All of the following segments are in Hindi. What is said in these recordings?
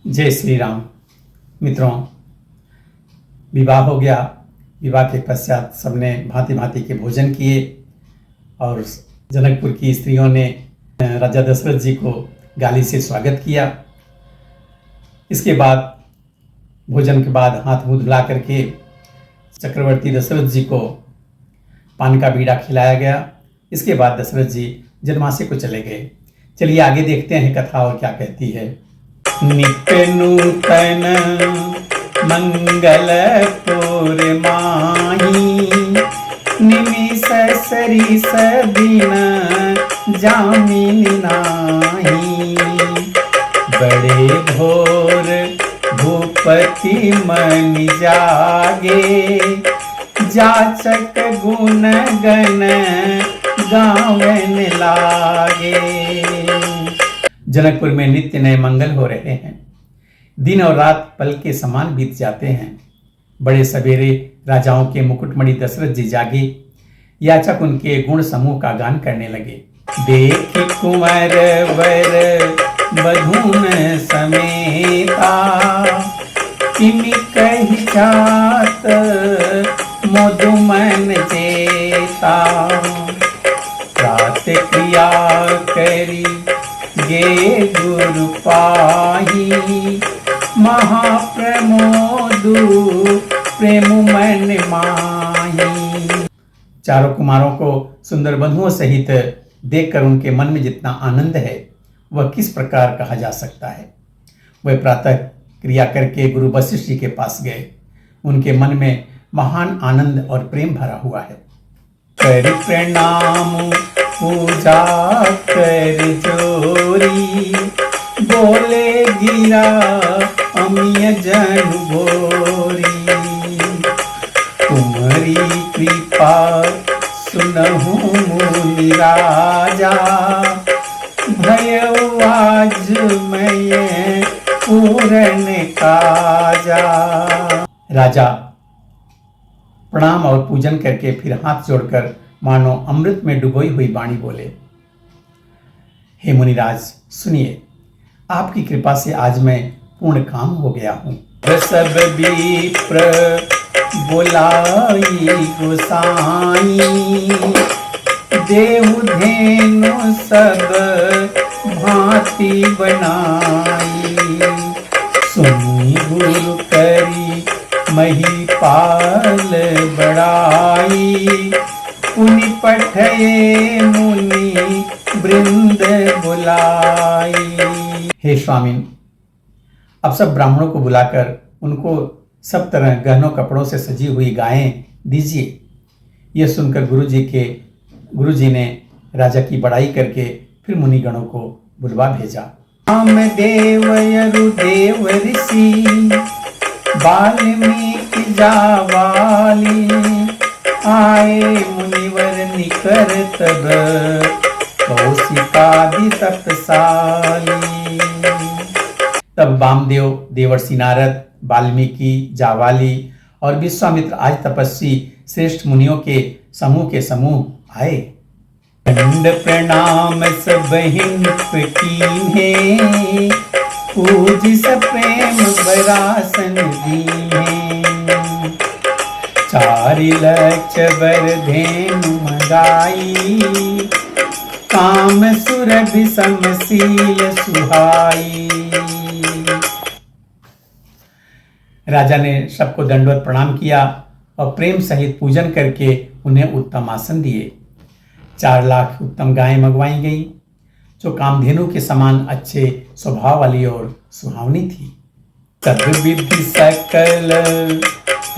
जय श्री राम। मित्रों, विवाह हो गया। विवाह के पश्चात सबने भांति भांति के भोजन किए और जनकपुर की स्त्रियों ने राजा दशरथ जी को गाली से स्वागत किया। इसके बाद भोजन के बाद हाथ मुंह धुला करके चक्रवर्ती दशरथ जी को पान का बीड़ा खिलाया गया। इसके बाद दशरथ जी जनवासे को चले गए। चलिए आगे देखते हैं कथा और क्या कहती है। नित्य नूतन मंगल माही, निमिष सरिस दिन जामिन नाही। बड़े भोर भूपति मन जागे, जाचक गुण गण गावन लागे। जनकपुर में नित्य नए मंगल हो रहे हैं। दिन और रात पल के समान बीत जाते हैं। बड़े सवेरे राजाओं के मुकुटमणि दशरथ जी जागे। याचक उनके गुण समूह का गान करने लगे। देख कुंवर वर बधून समेता, तिमि कहि जात मधुमन चेता। प्रात क्रिया करी गे गुरु पाही, महाप्रमोदु प्रेम मन माही। चारों कुमारों को सुंदर बंधुओं सहित देखकर उनके मन में जितना आनंद है वह किस प्रकार कहा जा सकता है। वह प्रातः क्रिया करके गुरु वशिष्ठ जी के पास गए। उनके मन में महान आनंद और प्रेम भरा हुआ है। कर प्रणाम पूजा कर जोरी, बोले गिरा अमिय जन भोरी। तुम्हारी कृपा सुनहु मुनि राजा, भयउ आज मैं पूरन काजा। राजा प्रणाम और पूजन करके फिर हाथ जोड़कर मानो अमृत में डुबोई हुई वाणी बोले। हे मुनिराज, सुनिए, आपकी कृपा से आज मैं पूर्ण काम हो गया हूँ। सब विप्र बुलाई गोसाई, देहु धेनु सब भांति बनाई। सुनी गुरु करी महिपाल बड़ाई, पुनि पठये मुनि वृंद बुलाई। हे स्वामिन, अब सब ब्राह्मणों को बुलाकर उनको सब तरह गहनों कपड़ों से सजी हुई गायें दीजिए। यह सुनकर गुरुजी ने राजा की बड़ाई करके फिर मुनिगणों को बुलवा भेजा। राम देव यरु देव ऋषि, वाल्मीकि जावाली। आए मुनिवर निकर तब, कौशिकादि तपसाली। तब वामदेव, देवर्षि नारद, वाल्मीकि, जावाली और विश्वामित्र आज तपस्वी श्रेष्ठ मुनियों के समूह आए। दंड प्रणाम सब कीन्हे, पूज सब प्रेम बरासन दीन्हे। चारि लक्ष वर धेनु मगाई, काम सुरभि समशील सुहाई। राजा ने सबको दंडवत प्रणाम किया और प्रेम सहित पूजन करके उन्हें उत्तम आसन दिए। 4 लाख उत्तम गायें मंगवाई गई जो कामधेनु के समान अच्छे स्वभाव वाली और सुहावनी थी। तब विधि सकल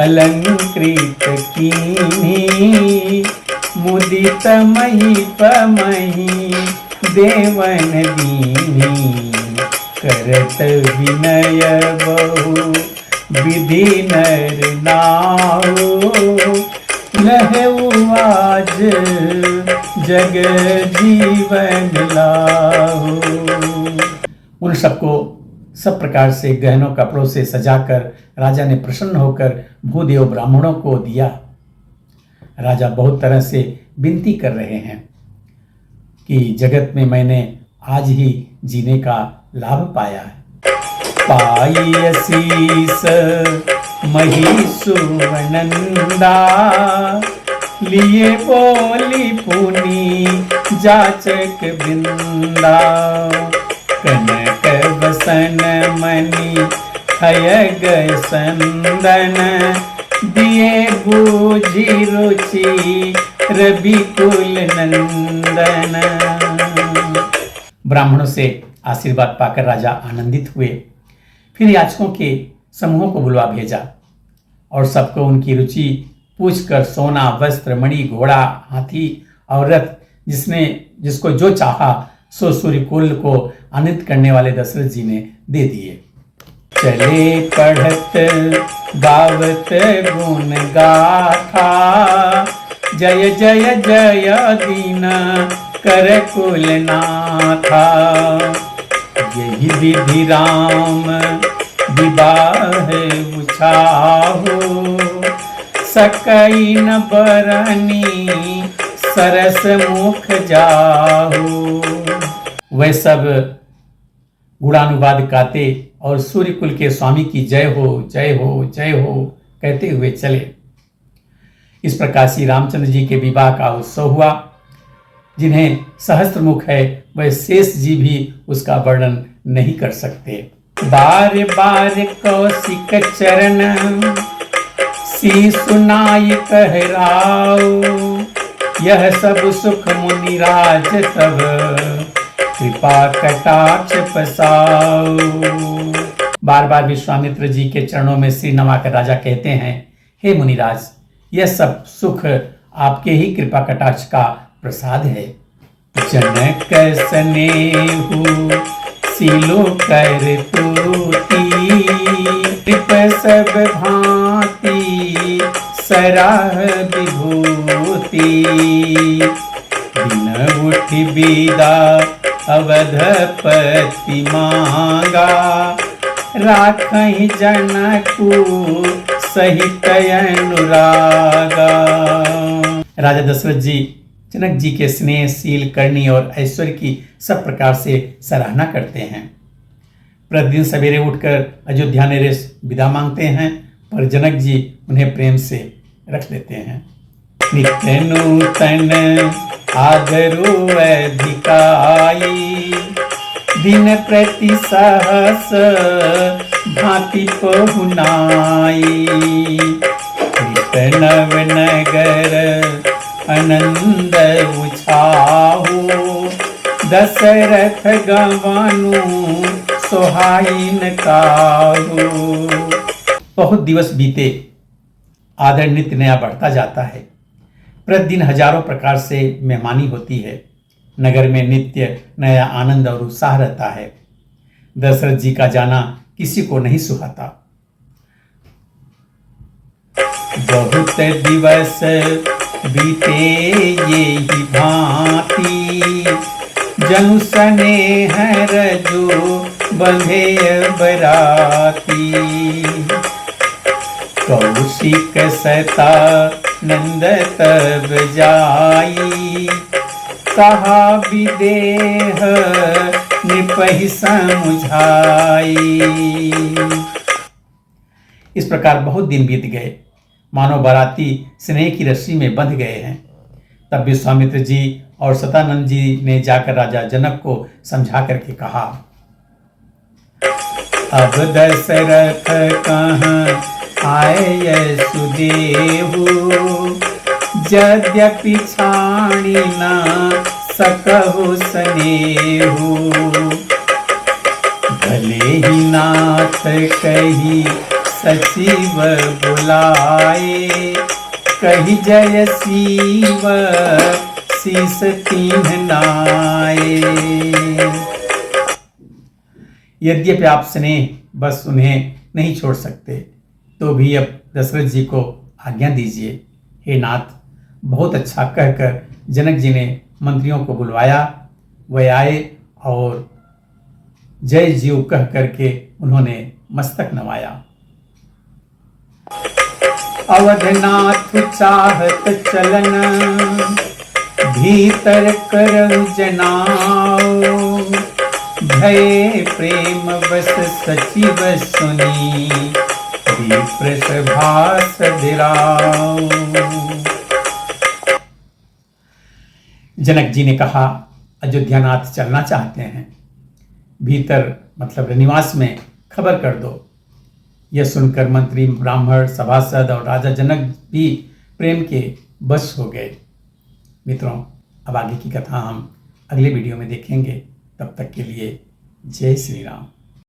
अलंकृत कीन्ही, मुदित मही देवन दीन्ही। करत विनय बहु विधि नर नाऊ, लहऊ आज जग जीवन लाहू। उन सबको सब प्रकार से गहनों कपड़ों से सजाकर राजा ने प्रसन्न होकर भूदेव ब्राह्मणों को दिया। राजा बहुत तरह से विनती कर रहे हैं कि जगत में मैंने आज ही जीने का लाभ पाया है। पाई असीस मही सुवनंदा, लिए बोली पुनी जाचक बिंदा। कनक बसन मणि हय गय संदन, दिए बूझी रुचि रवि कुल नंदन। ब्राह्मणों से आशीर्वाद पाकर राजा आनंदित हुए। फिर याचकों के समूहों को बुलवा भेजा और सबको उनकी रुचि पूछकर सोना, वस्त्र, मणि, घोड़ा, हाथी और रथ जिसको जो चाहा सो सूर्यकुल को आनंदित करने वाले दशरथ जी ने दे दिए। चले पढ़त गावत गुण गाथा, जय जय जय दीन कर कुल नाथा। यही विधि राम विवाह उछाहो, सकई न बरनी सरस मुख जाहो। वह सब गुणानुवाद गाते और सूर्यकुल के स्वामी की जय हो जय हो जय हो कहते हुए चले। इस प्रकार श्री रामचंद्र जी के विवाह का उत्सव हुआ। जिन्हें सहस्त्र मुख है वह शेष जी भी उसका वर्णन नहीं कर सकते। बार बार कौशिक चरण सी सुनाई कहराओ, यह सब सुख मुनिराज तब कृपा कटाक्ष पसाओ। बार बार विश्वामित्र जी के चरणों में सिर नवाकर राजा कहते हैं, हे मुनिराज, यह सब सुख आपके ही कृपा कटाक्ष का प्रसाद है। जनक स्नेहु सिलो कर तूती, कृप सब भांति सराह विभूति। दिन उठी बीदा अवधपति मांगा, राखहि जनकु सहित अनुरागा। राजा दशरथ जी जनक जी के स्नेह, शील, करनी और ऐश्वर्य की सब प्रकार से सराहना करते हैं। प्रतिदिन सवेरे उठकर अयोध्या नरेश विदा मांगते हैं, पर जनक जी उन्हें प्रेम से रख लेते हैं। नित्य नूतन आदरो अधिकाई, दिन प्रति सहस भांति पहुनाई। नव नगर आनंद उछाहो, दशरथ गवानु सोहाइन काहू। बहुत दिवस बीते, आदर नित्य नया बढ़ता जाता है। प्रतिदिन हजारों प्रकार से मेहमानी होती है। नगर में नित्य नया आनंद और उत्साह रहता है। दशरथ जी का जाना किसी को नहीं सुहाता। बहुत दिवस बीते ये ही भांति, जनु स्नेह रजो बंधे बराती। कौशिक सता नंद तब जाई, कहा विदेह निपहि समुझाई। इस प्रकार बहुत दिन बीत गए, मानो बाराती स्नेह की रस्सी में बंध गए हैं। तब विश्वामित्र जी और सतानंद जी ने जाकर राजा जनक को समझा करके कहा, अब दशरथ कहाँ आए सुदेहु, यद्यपि छाणी न सकहु स्नेहु। भले ही नाथ कही सचिव बुलाए, कही जय शिव शीस तीन्हनाए। यद्यपि आप स्नेह बस उन्हें नहीं छोड़ सकते, तो भी अब दशरथ जी को आज्ञा दीजिए। हे नाथ, बहुत अच्छा कहकर जनक जी ने मंत्रियों को बुलवाया। वह आए और जय जीव कह करके उन्होंने मस्तक नवाया। अवधनाथ चाहत चलन, भीतर करहु जनाओ, भये प्रेम बस सचिव सुनी, विप्र सभास दिराओ। जनक जी ने कहा, अयोध्यानाथ चलना चाहते हैं, भीतर मतलब निवास में खबर कर दो। यह सुनकर मंत्री, ब्राह्मण, सभासद और राजा जनक भी प्रेम के बस हो गए। मित्रों, अब आगे की कथा हम अगले वीडियो में देखेंगे। तब तक के लिए जय श्री राम।